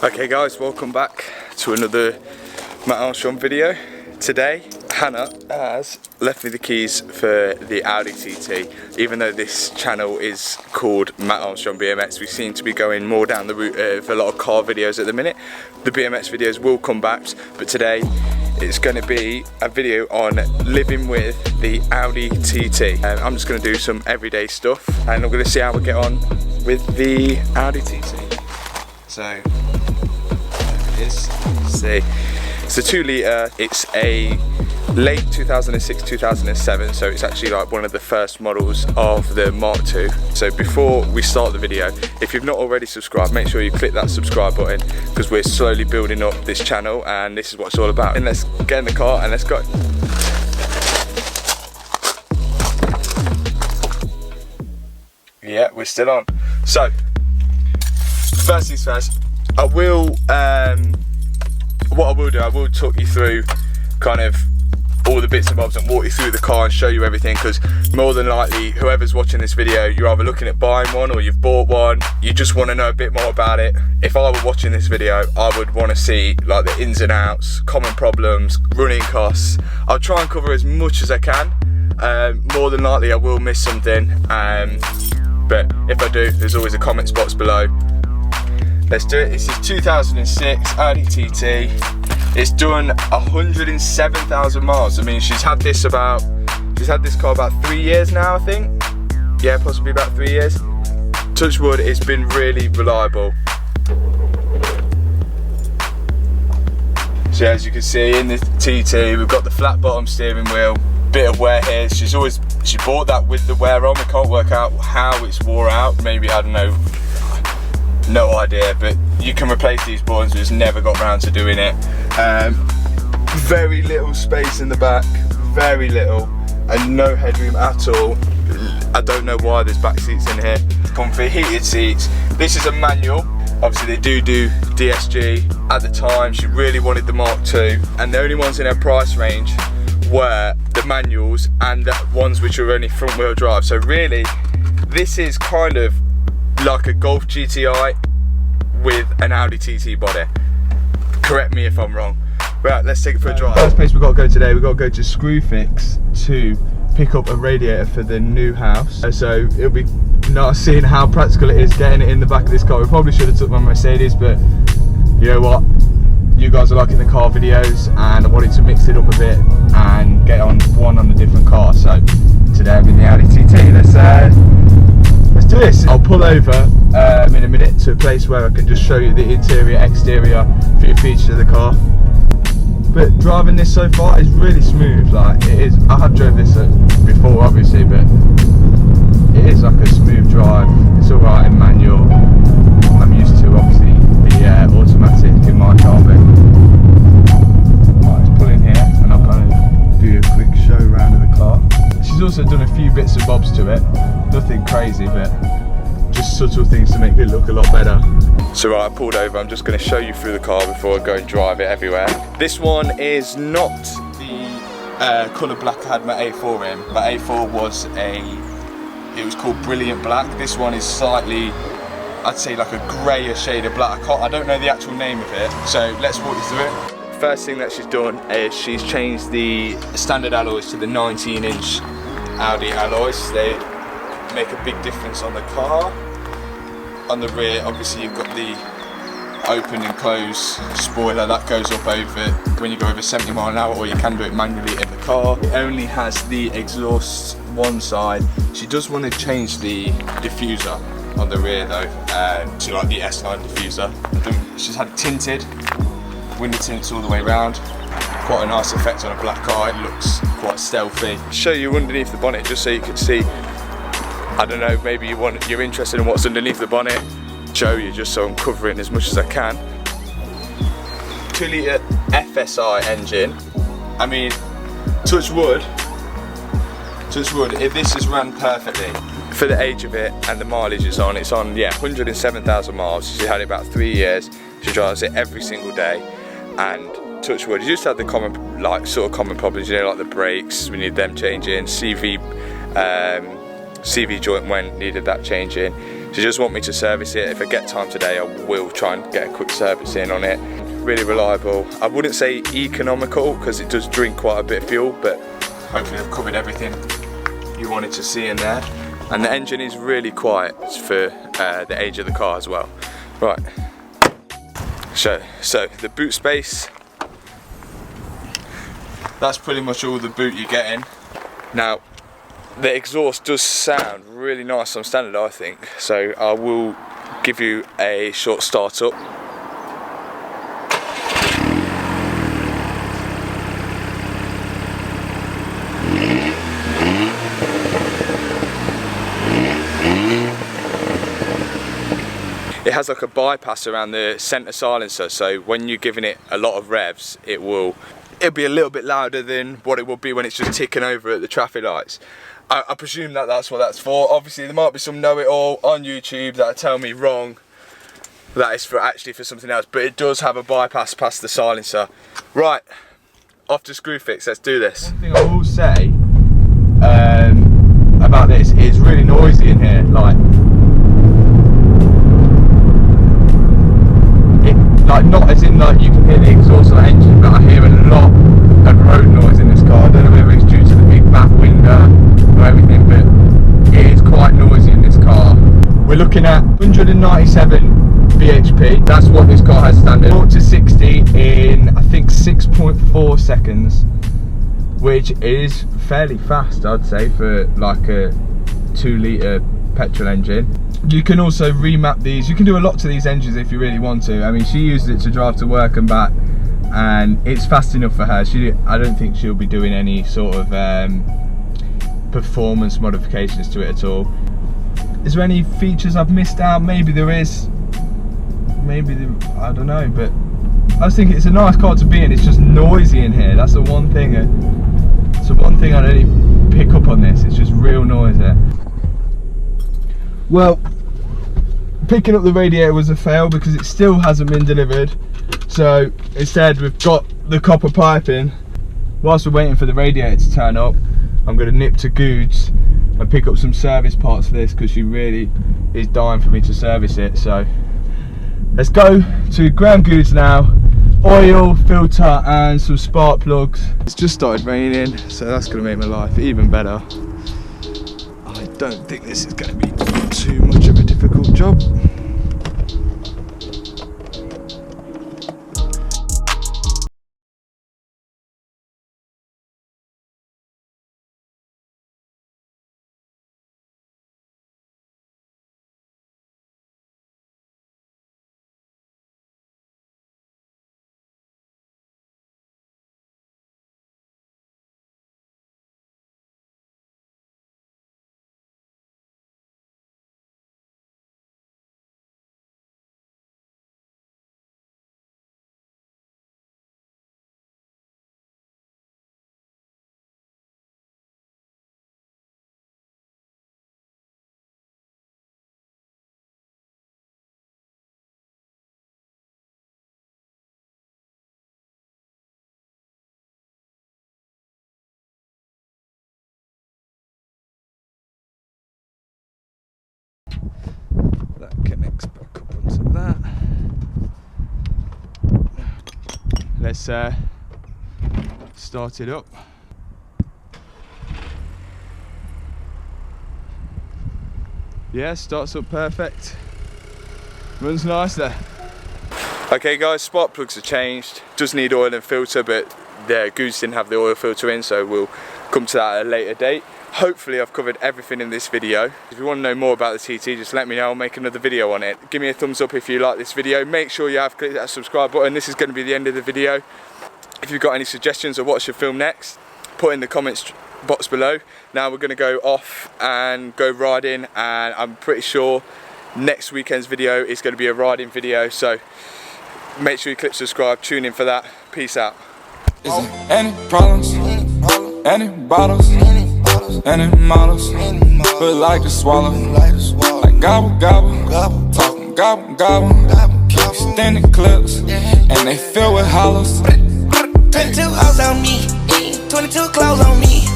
Okay guys, welcome back to another Matt Armstrong video. Today, Hannah has left me the keys for the Audi TT. Even though this channel is called Matt Armstrong BMX, we seem to be going more down the route of a lot of car videos at the minute. The BMX videos will come back, but today it's going to be a video on living with the Audi TT. I'm just going to do some everyday stuff and I'm going to see how we get on with the Audi TT. So, there it is. See, it's a 2 litre, it's a late 2006-2007, so it's actually like one of the first models of the Mark II. So before we start the video, if you've not already subscribed, make sure you click that subscribe button because we're slowly building up this channel and this is what it's all about. And let's get in the car and let's go. Yeah, we're still on. So, first things first, I will talk you through kind of all the bits and bobs and walk you through the car and show you everything, because more than likely whoever's watching this video, you're either looking at buying one or you've bought one, you just want to know a bit more about it. If I were watching this video, I would want to see like the ins and outs, common problems, running costs. I'll try and cover as much as I can. More than likely I will miss something, but if I do, there's always a comments box below. Let's do it. This is 2006 Audi TT. It's done 107,000 miles. I mean, she's had this car about 3 years now, I think. Yeah, possibly about 3 years. Touch wood, it's been really reliable. So as you can see in the TT, we've got the flat bottom steering wheel, bit of wear here. She bought that with the wear on. We can't work out how it's wore out. Maybe, I don't know. No idea, but you can replace these buttons. We've just never got round to doing it. Very little space in the back, very little, and no headroom at all. I don't know why there's back seats in here. Comfy heated seats. This is a manual. Obviously they do DSG. At the time she really wanted the Mark II, and the only ones in her price range were the manuals and the ones which are only front wheel drive. So really this is kind of like a Golf GTI with an Audi TT body. Correct me if I'm wrong. Right, let's take it for a drive. First place we've got to go today, we've got to go to Screwfix to pick up a radiator for the new house. So it'll be nice seeing how practical it is getting it in the back of this car. We probably should have took my Mercedes, but you know what? You guys are liking the car videos and I wanted to mix it up a bit and get on a different car. So today I'm in the Audi TT. Let's do this. I'll pull over in a minute to a place where I can just show you the interior, exterior, features of the car. But driving this so far is really smooth. Like it is. I have drove this before, obviously, but it is like a smooth drive. It's all right in manual. I'm used to obviously the automatic in my car. But let's pull in here and I'll kind of do a quick show around of the car. She's also done a few bits and bobs to it. Nothing crazy, but just subtle things to make it look a lot better. So right, I pulled over. I'm just going to show you through the car before I go and drive it everywhere. This one is not the colour black I had my A4 in. My A4 was it was called Brilliant Black. This one is slightly, I'd say like a greyer shade of black. I don't know the actual name of it, so let's walk you through it. First thing that she's done is she's changed the standard alloys to the 19-inch Audi alloys. They make a big difference on the car. On the rear, obviously you've got the open and close spoiler that goes up over when you go over 70 miles an hour, or you can do it manually in the car. It only has the exhaust one side. She does want to change the diffuser on the rear though, to like the S9 diffuser. She's had it tinted, window tints all the way around. Quite a nice effect on a black car. It looks quite stealthy. Show you underneath the bonnet just so you can see. I don't know, maybe you're interested in what's underneath the bonnet. Show you just so I'm covering as much as I can. 2 litre FSI engine. I mean, touch wood, if this is run perfectly, for the age of it and the mileage it's on, yeah, 107,000 miles. She's had it about 3 years. She drives it every single day, and touch wood, you just have the common problems, you know, like the brakes, we need them changing, CV joint when needed that changing. She just wants me to service it. If I get time today, I will try and get a quick service in on it. Really reliable. I wouldn't say economical because it does drink quite a bit of fuel, but hopefully I've covered everything you wanted to see in there. And the engine is really quiet for the age of the car as well. Right, so the boot space, that's pretty much all the boot you're getting. Now, the exhaust does sound really nice on standard, I think, so I will give you a short start up. It has like a bypass around the centre silencer, so when you're giving it a lot of revs, it'll be a little bit louder than what it would be when it's just ticking over at the traffic lights. I presume that that's what that's for. Obviously there might be some know-it-all on YouTube that tell me wrong, that it's actually for something else, but it does have a bypass past the silencer. Right, off to screw fix, let's do this. One thing I will say about this, it's really noisy in here. Like not as in like you can hear the exhaust of the engine, but I hear a lot of road noise in this car. I don't know whether it's due to the big back window or everything, but it is quite noisy in this car. We're looking at 197 bhp, that's what this car has standard. 0 to 60 in I think 6.4 seconds, which is fairly fast, I'd say, for like a 2 litre petrol engine. You can also remap these. You can do a lot to these engines if you really want to. I mean, she uses it to drive to work and back, and it's fast enough for her. I don't think she'll be doing any sort of performance modifications to it at all. Is there any features I've missed out? Maybe there is. Maybe I don't know, but I just think it's a nice car to be in. It's just noisy in here. That's the one thing. It's the one thing I really pick up on this. It's just real noisy. Well, picking up the radiator was a fail because it still hasn't been delivered. So instead we've got the copper piping. Whilst we're waiting for the radiator to turn up, I'm going to nip to Goods and pick up some service parts for this because she really is dying for me to service it. So let's go to Graham Goods now. Oil, filter and some spark plugs. It's just started raining, so that's going to make my life even better. I don't think this is going to be too much of a difficult job. That connects back up onto that. Let's start it up. Yeah, starts up perfect. Runs nice there. Okay guys, spark plugs are changed. Does need oil and filter, but the Goose didn't have the oil filter in, so we'll come to that at a later date. Hopefully I've covered everything in this video. If you want to know more about the TT, just let me know, I'll make another video on it. Give me a thumbs up if you like this video. Make sure you have clicked that subscribe button. This is going to be the end of the video. If you've got any suggestions of what I should film next, put in the comments box below. Now we're going to go off and go riding, and I'm pretty sure next weekend's video is going to be a riding video, so make sure you click subscribe, tune in for that. Peace out. Is there any problems, any bottles, any models, but like to swallow, like gobble, gobble, talking gobble, gobble, keep extending clips, and they fill with hollows. 22 hoes on me, 22 clothes on me.